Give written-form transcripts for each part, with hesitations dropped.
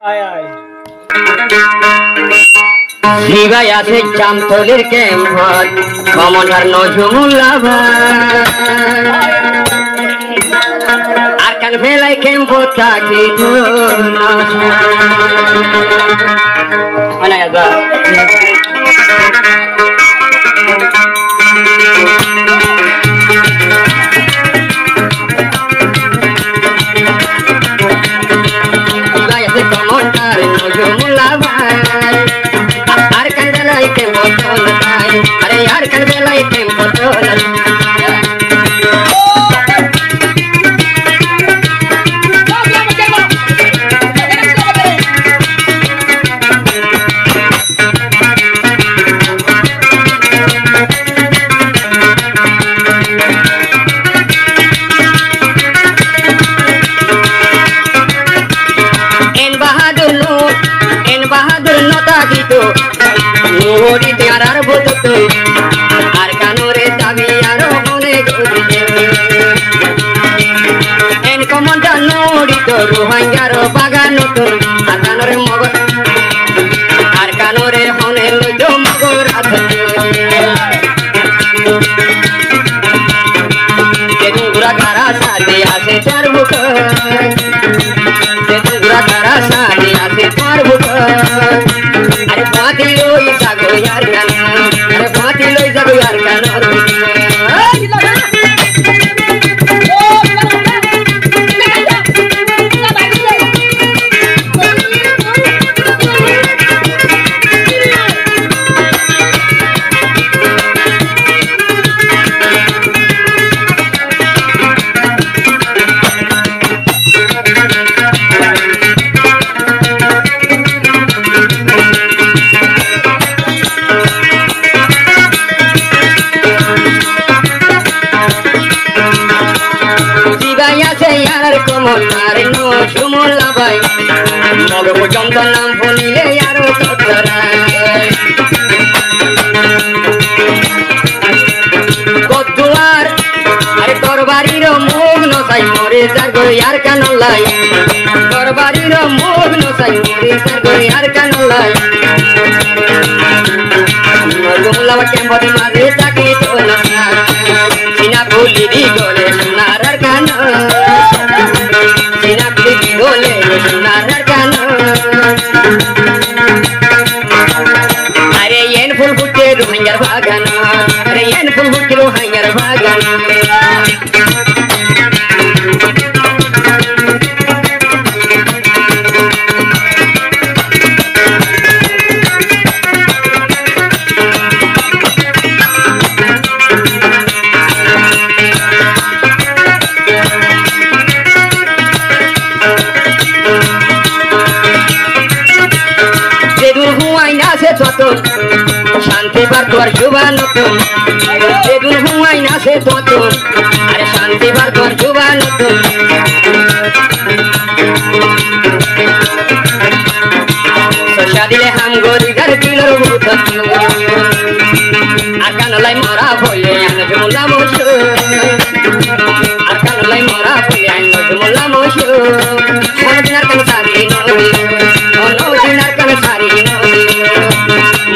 আয় আয় জিগাই আছে জামতলির কেম্পত কমনার নজরুল্লাহ আর কান বেলায় কেম্পত থাকি কমনার নজরুল্লাহ अरे यार कर बेला इतने बदल इन बहादुर नोता गीतो मोहरी त्यारार बोतत আর কানোরে দাবি আর মনে গড়িতে এন কমন্ডা নড়ি তো রোহাঙ্গার বাগান তো আর কানোরে মগর আর কানোরে হনে লইদ মগর আছে তেতুরা কারা সাথে আছে চার বুক তেতুরা কারা সাথে আছে চার বুক अरे फाती लोई जागो यार गाना अरे फाती लोई जागो यार गाना यार कमलार नो सुमुल्ला भाई मग पर्यন্ত नाम শুনিলে আর কতরার আরে দরবারির মুখ নসাই মরে যাগো यार কানলাই দরবারির মুখ নসাই মরে যাগো यार কানলাই মগুলা কেমবদি মাঝে তাকে তো না সিনা ভুলি দি গলে সোনার কান সিনা ভুলি দি গলে সোনার কান আরে এন ফুল ফুটে রোহিঙ্গার বাগান আরে এন ফুল ফুটে রোহিঙ্গার বাগান শান্তি বার তোর জুবান যেদিন হুমাই না সে তত আরে শান্তি বার তোর জুবান সোশা দিলে হাম গরিগার দিলর ভূত আর কানলাই মরা বলে নজমুল্লা মোশ আর কানলাই মরা বলে নজমুল্লা মোশ দিনার কান সারি নদী দিনার কান সারি নদী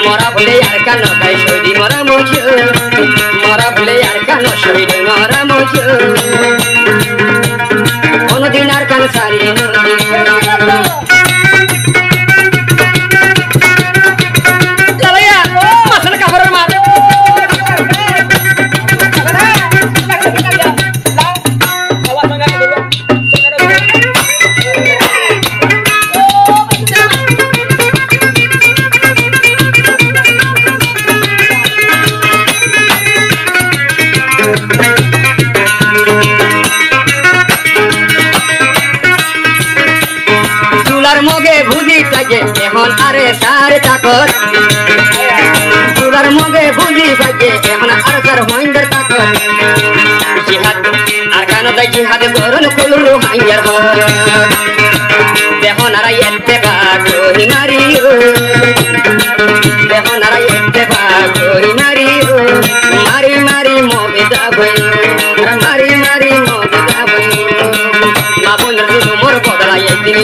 মরা বলে আর কান তাই শহীদ মরা মোশ মরা বলে আর কান শহীদ মরা মোশ দিন আর কান সারি নদী এখন আরে সার তাকত তুলার মগে বুঝি বাজে এখন আর সার হইন্দার তাকত জিহাদ আর কানতে জিহাদ করুন কুলু হাইয়ার হো দেখুন আর ইত্তেবা করি মারিও দেখুন আর ইত্তেবা করি মারিও মারি মারি মগে যাবে মারি মারি মগে যাবে বাবুল মোর বদলা একদিন